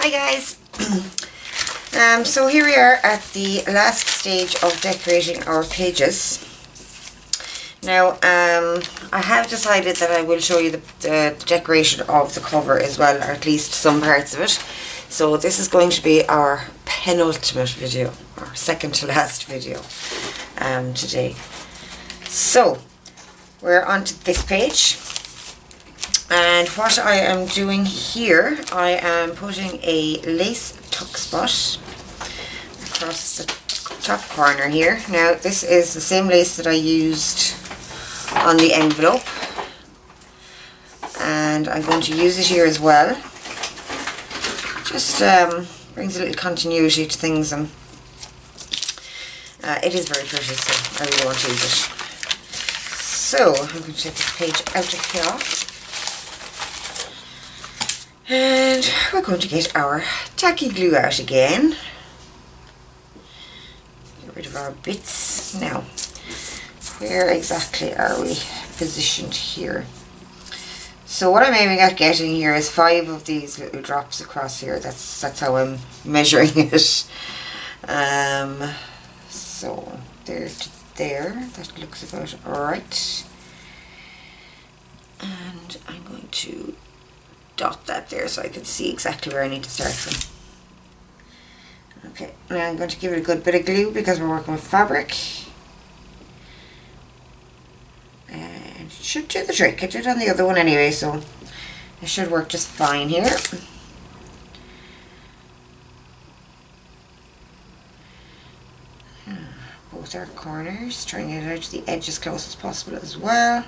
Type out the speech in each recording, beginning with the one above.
Hi guys! So here we are at the last stage of decorating our pages. Now I have decided that I will show you the decoration of the cover as well, or at least some parts of it. So this is going to be our penultimate video, or second to last video today. So we're onto this page. And what I am doing here, I am putting a lace tuck spot across the top corner here. Now this is the same lace that I used on the envelope, and I'm going to use it here as well. Just brings a little continuity to things, and it is very pretty, so I really want to use it. So I'm going to take this page out of here. And we're going to get our tacky glue out again. Get rid of our bits. Now, where exactly are we positioned here? So what I'm aiming at getting here is 5 of these little drops across here. That's how I'm measuring it. So there to there. That looks about alright. And I'm going to dot that there so I can see exactly where I need to start from. Okay, now I'm going to give it a good bit of glue because we're working with fabric. And it should do the trick. It did on the other one anyway, so it should work just fine here. Both our corners, trying to get out to the edge as close as possible as well.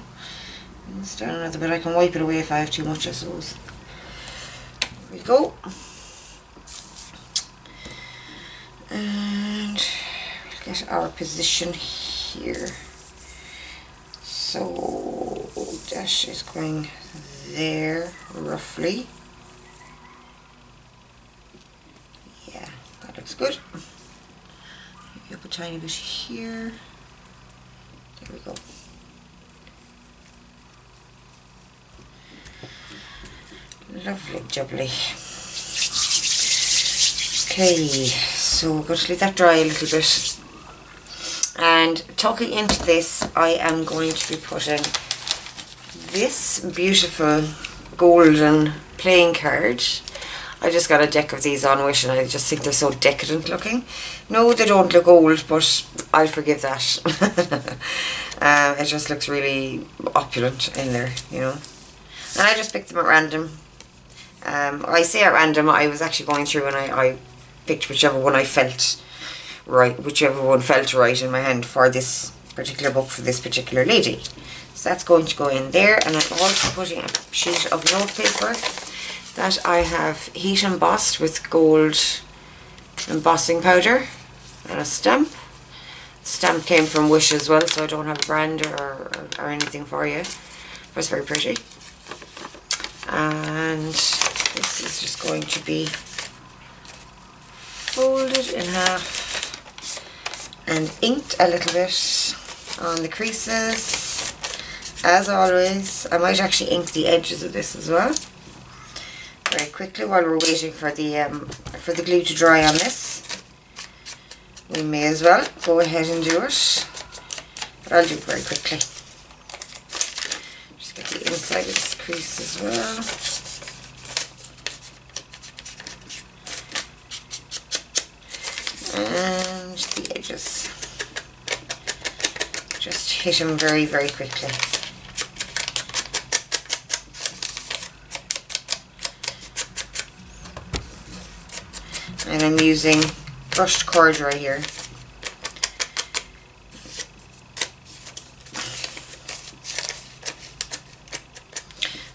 And it's down another bit. I can wipe it away if I have too much, I suppose. There we go. And we'll get our position here. So dash is going there roughly. Yeah, that looks good. Maybe up a tiny bit here. There we go. Lovely jubbly. Okay, so we're going to let that dry a little bit. And tucking into this, I am going to be putting this beautiful golden playing card. I just got a deck of these on Wish and I just think they're so decadent looking. No, they don't look old, but I'll forgive that. It just looks really opulent in there, you know. And I just picked them at random. I say at random, I was actually going through and I picked whichever one I felt right, whichever one felt right in my hand for this particular book for this particular lady. So that's going to go in there, and I'm also putting a sheet of notepaper that I have heat embossed with gold embossing powder and a stamp. The stamp came from Wish as well, so I don't have a brand or anything for you, but it's very pretty. And this is just going to be folded in half and inked a little bit on the creases. As always, I might actually ink the edges of this as well very quickly while we're waiting for the glue to dry on this. We may as well go ahead and do it, but I'll do it very quickly. Just get the inside of this crease as well. And the edges. Just hit them very, very quickly. And I'm using brushed corduroy here.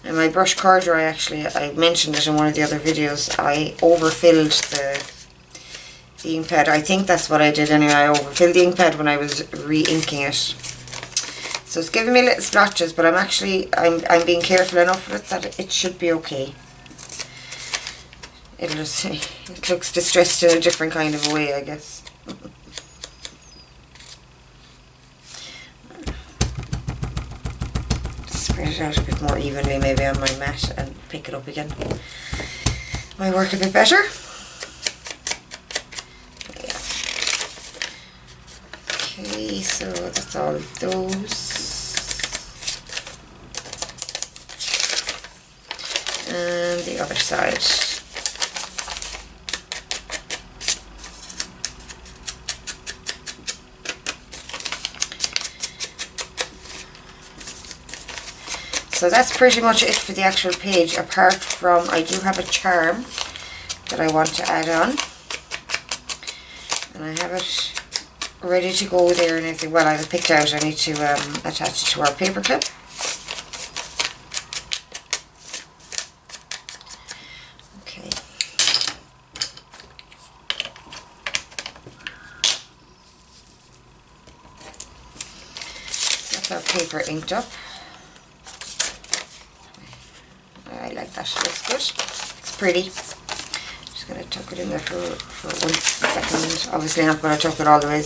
And my brushed corduroy, actually, I mentioned it in one of the other videos, I overfilled the ink pad. I think that's what I did anyway. I overfilled the ink pad when I was re-inking it. So it's giving me little splotches, but I'm being careful enough with it that it should be okay. It looks distressed in a different kind of a way, I guess. Spread it out a bit more evenly maybe on my mat and pick it up again. my work a bit better. Yeah. Okay, so that's all those. And the other side. So that's pretty much it for the actual page, apart from I do have a charm that I want to add on. And I have it ready to go there and everything. Well, I have it picked out. I need to attach it to our paper clip. Okay. That's our paper inked up. I like that, looks good. It's pretty. Just going to tuck it in there for 1 second. Obviously not going to tuck it all the way.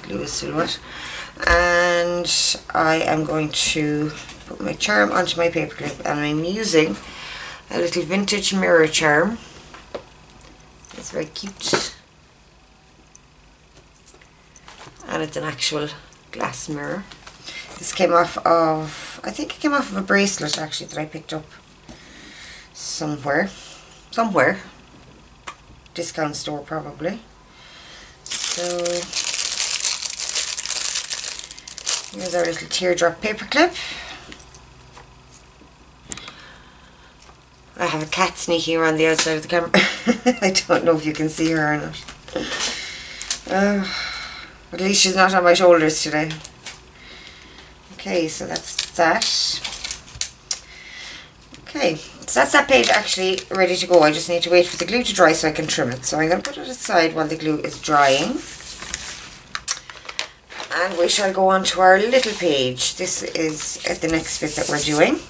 Glue is still wet. And I am going to put my charm onto my paper clip, and I'm using a little vintage mirror charm. It's very cute. And it's an actual glass mirror. This came off of, I think it came off of a bracelet actually that I picked up somewhere, discount store probably. So here's our little teardrop paper clip. I have a cat sneaking around the outside of the camera. I don't know if you can see her or not. At least she's not on my shoulders today. Okay, so that's that. Okay, so that's that page actually ready to go. I just need to wait for the glue to dry so I can trim it. So I'm going to put it aside while the glue is drying. And we shall go on to our little page. This is the next bit that we're doing.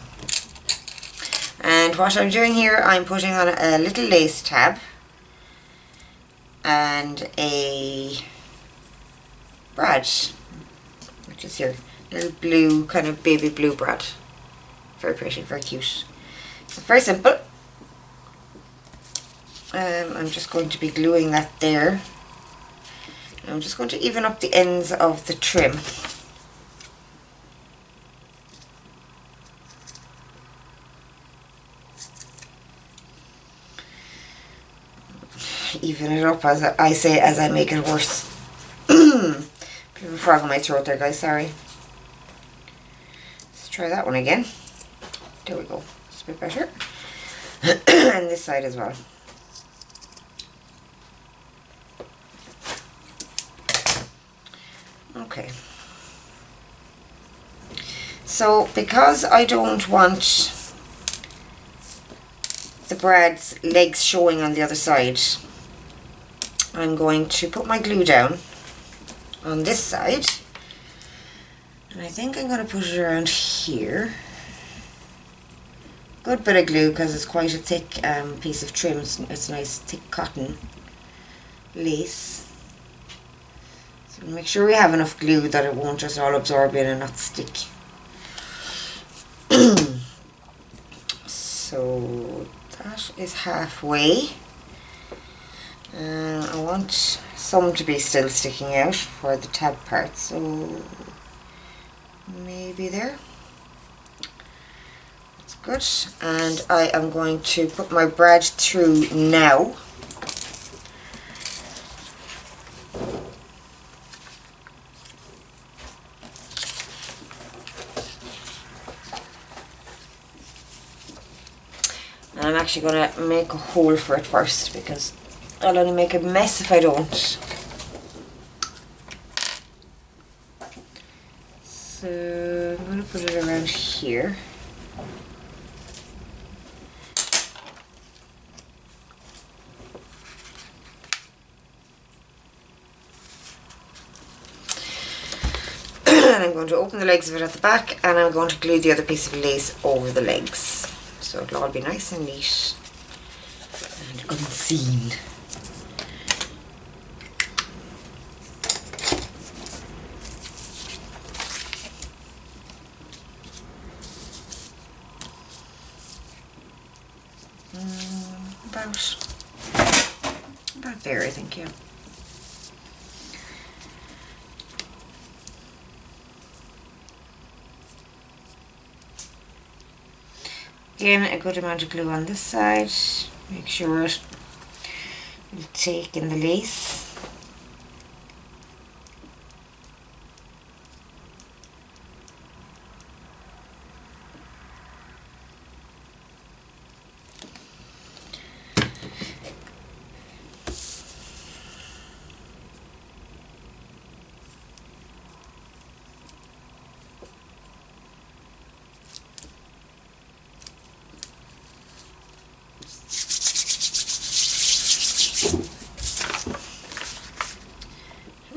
And what I'm doing here, I'm putting on a little lace tab and a brad, which is here. Little blue, kind of baby blue brad. Very pretty, very cute. So very simple. I'm just going to be gluing that there. I'm just going to even up the ends of the trim. Even it up, as I say, as I make it worse. Bit of a frog in my throat there, guys, sorry. Let's try that one again. There we go, it's a bit better. And this side as well. Okay. So because I don't want the brad's legs showing on the other side, I'm going to put my glue down on this side, and I think I'm going to put it around here. Good bit of glue because it's quite a thick piece of trim. It's nice thick cotton lace. So make sure we have enough glue that it won't just all absorb in and not stick. So that is halfway. I want some to be still sticking out for the tab part, so maybe there. That's good. And I am going to put my brad through now. And I'm actually going to make a hole for it first, because I'll only make a mess if I don't. So I'm going to put it around here. And I'm going to open the legs of it at the back, and I'm going to glue the other piece of lace over the legs. So it'll all be nice and neat and unseen. About about there, I think, yeah. Again, a good amount of glue on this side. Make sure it will take in the lace.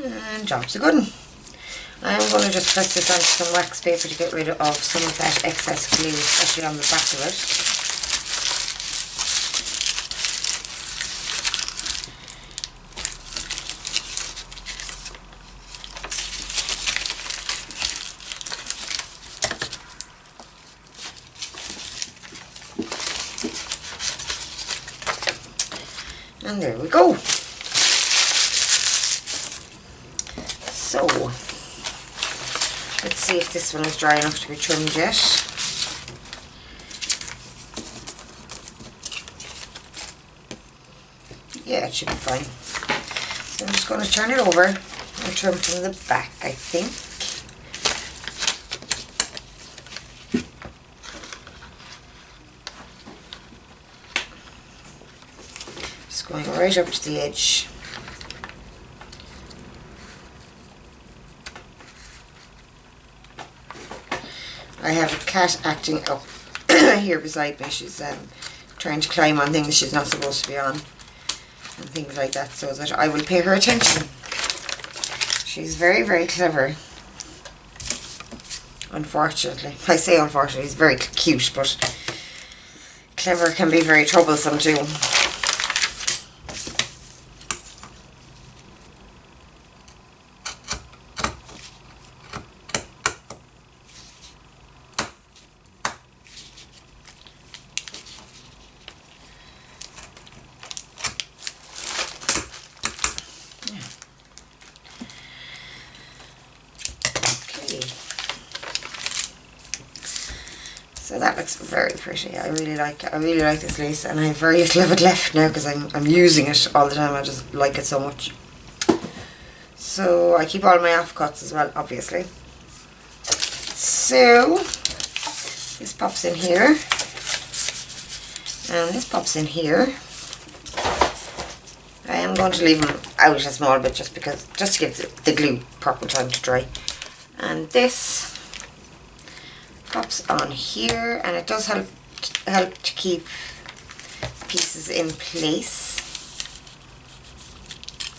And job's a good one. I'm going to just press this onto some wax paper to get rid of some of that excess glue, especially on the back of it. And there we go. So, let's see if this one is dry enough to be trimmed yet. Yeah, it should be fine. So I'm just going to turn it over and trim from the back, I think. Just going right up to the edge. I have a cat acting up here beside me. She's trying to climb on things she's not supposed to be on and things like that, so that I will pay her attention. She's very, very clever. Unfortunately. I say unfortunately, she's very cute, but clever can be very troublesome too. So that looks very pretty. I really like this lace, and I have very little of it left now because I'm using it all the time. I just like it so much. So I keep all my offcuts as well, obviously. So this pops in here, and this pops in here. I am going to leave them out a small bit just to give the glue proper time to dry. And this pops on here, and it does help to keep pieces in place.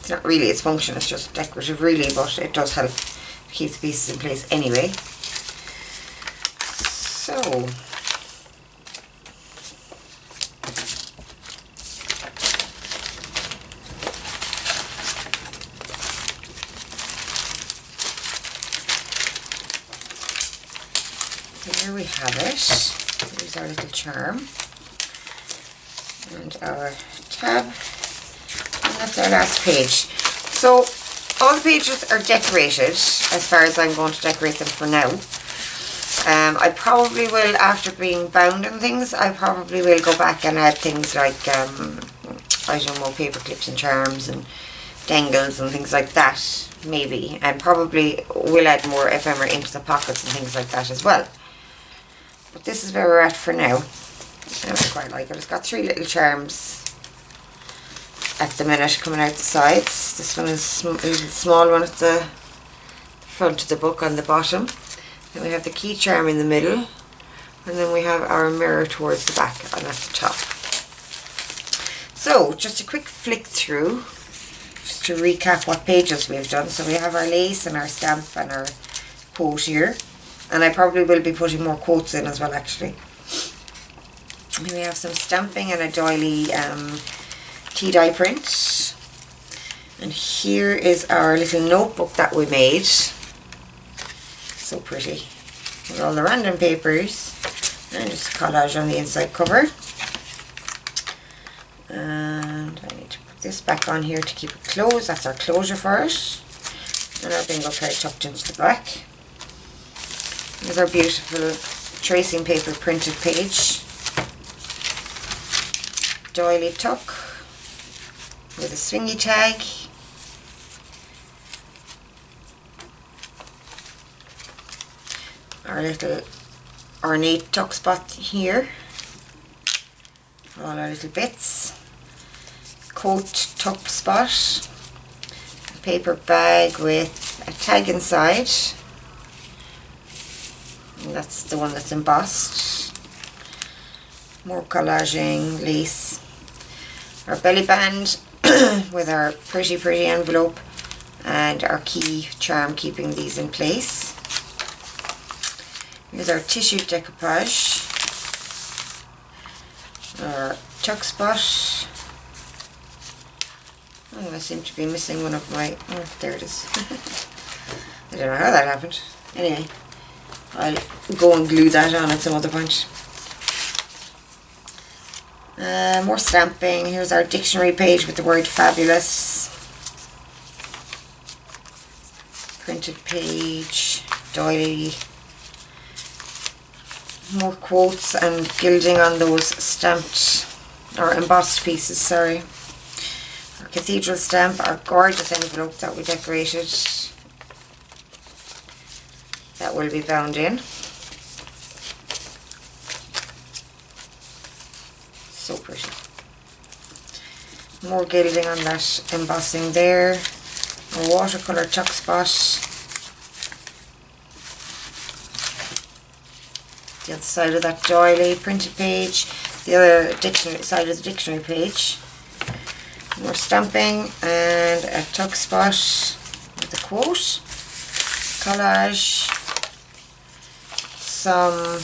It's not really its function, it's just decorative really, but it does help to keep the pieces in place anyway. So here we have it. Here's our little charm and our tab, and that's our last page. So all the pages are decorated as far as I'm going to decorate them for now. I probably will, after being bound and things, I probably will go back and add things like I don't know, paper clips and charms and dangles and things like that, maybe, and probably will add more ephemera into the pockets and things like that as well. But this is where we're at for now, and I quite like it. It's got 3 little charms at the minute coming out the sides. This one is a small one at the front of the book on the bottom. Then we have the key charm in the middle, and then we have our mirror towards the back and at the top. So just a quick flick through, just to recap what pages we've done. So we have our lace and our stamp and our quote here. And I probably will be putting more quotes in as well, actually. And we have some stamping and a doily tea dye print. And here is our little notebook that we made. So pretty. With all the random papers. And just a collage on the inside cover. And I need to put this back on here to keep it closed. That's our closure for it. And our bingo card tucked into the back. Here's our beautiful tracing paper printed page. Doily tuck with a swingy tag. Our little ornate tuck spot here. All our little bits. Coat tuck spot. A paper bag with a tag inside. And that's the one that's embossed. More collaging, lace. Our belly band with our pretty envelope and our key charm keeping these in place. Here's our tissue decoupage. Our tuck spot. Oh, I seem to be missing one of my... Oh, there it is. I don't know how that happened. Anyway, I'll go and glue that on at some other point. More stamping. Here's our dictionary page with the word fabulous. Printed page. Doily. More quotes and gilding on those stamped or embossed pieces, sorry. Our cathedral stamp, our gorgeous envelope that we decorated. That will be bound in. So pretty. More gilding on that embossing there. A watercolour tuck spot. The other side of that doily printed page. The other dictionary side of the dictionary page. More stamping and a tuck spot with a quote. Collage. Some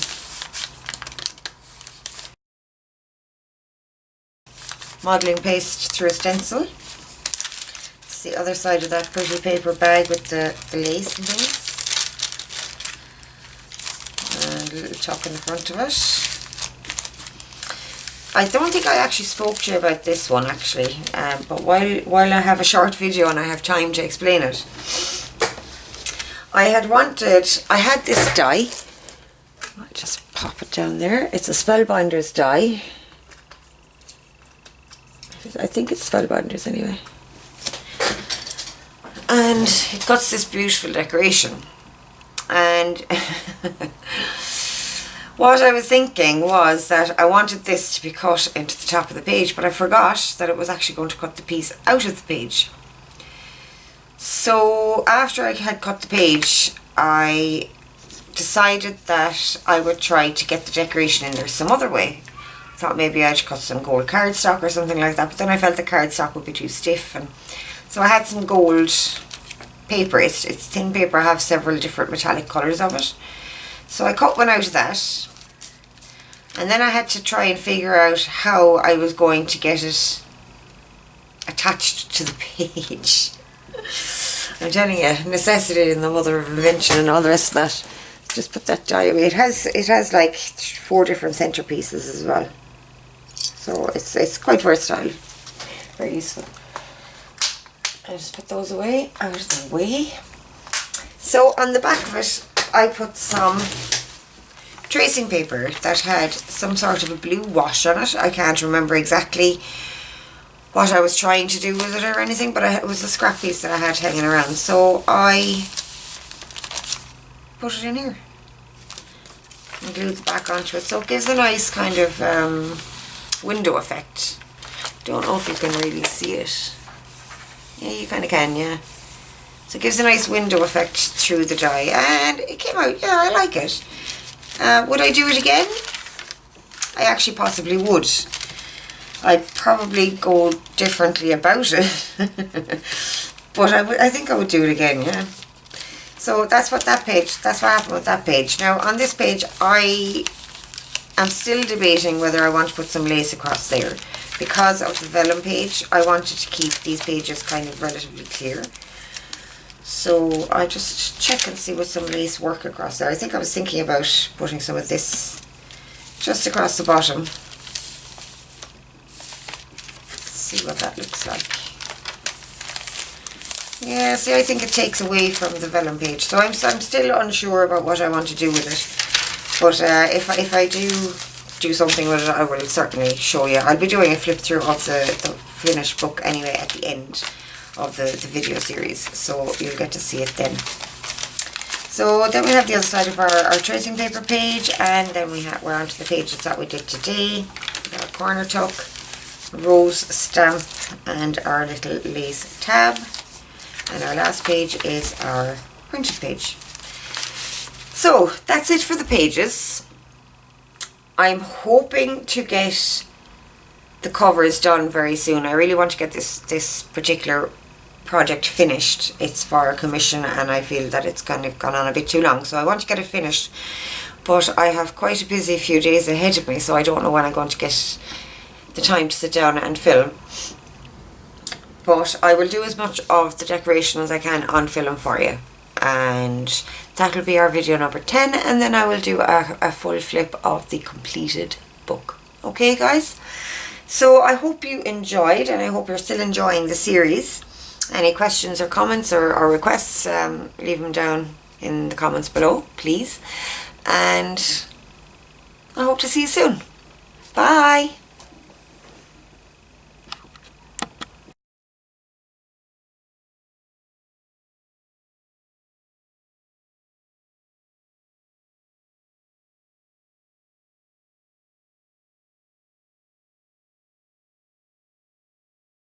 modelling paste through a stencil. It's the other side of that pretty paper bag with the lace and things. And a little tuck in the front of it. I don't think I actually spoke to you about this one actually, but while I have a short video and I have time to explain it, I had this die. I'll just pop it down there. It's a Spellbinders die. I think it's Spellbinders anyway. And it got this beautiful decoration. And what I was thinking was that I wanted this to be cut into the top of the page, but I forgot that it was actually going to cut the piece out of the page. So after I had cut the page, I decided that I would try to get the decoration in there some other way. I thought maybe I'd cut some gold cardstock or something like that, but then I felt the cardstock would be too stiff, and so I had some gold paper. It's thin paper. I have several different metallic colours of it. So I cut one out of that, and then I had to try and figure out how I was going to get it attached to the page. I'm telling you, necessity and the mother of invention and all the rest of that. Just put that die away. It has like 4 different centerpieces as well, so it's quite versatile, very useful. I just put those away out of the way. So on the back of it, I put some tracing paper that had some sort of a blue wash on it. I can't remember exactly what I was trying to do with it or anything, but it was a scrap piece that I had hanging around, so I put it in here and glued the back onto it, so it gives a nice kind of window effect. Don't know if you can really see it. Yeah, you kind of can, yeah. So it gives a nice window effect through the die, and it came out, yeah, I like it. Would I do it again? I actually possibly would. I'd probably go differently about it, but I think I would do it again, yeah. So that's what happened with that page. Now on this page, I am still debating whether I want to put some lace across there. Because of the vellum page, I wanted to keep these pages kind of relatively clear. So I just check and see what some lace work across there. I think I was thinking about putting some of this just across the bottom. what that looks like. Yeah, see, I think it takes away from the vellum page, so I'm still unsure about what I want to do with it. But if I do something with it, I will certainly show you. I'll be doing a flip through of the finished book anyway at the end of the video series, so you'll get to see it then. So then we have the other side of our tracing paper page, and then we're on to the pages that we did today. We got our corner tuck, rose stamp, and our little lace tab. And our last page is our printed page. So that's it for the pages. I'm hoping to get the covers done very soon. I really want to get this particular project finished. It's for a commission and I feel that it's kind of gone on a bit too long, so I want to get it finished, but I have quite a busy few days ahead of me, so I don't know when I'm going to get the time to sit down and film. But I will do as much of the decoration as I can on film for you, and that will be our video number 10, and then I will do a full flip of the completed book. Okay guys, so I hope you enjoyed, and I hope you're still enjoying the series. Any questions or comments or requests, leave them down in the comments below, please. And I hope to see you soon. Bye!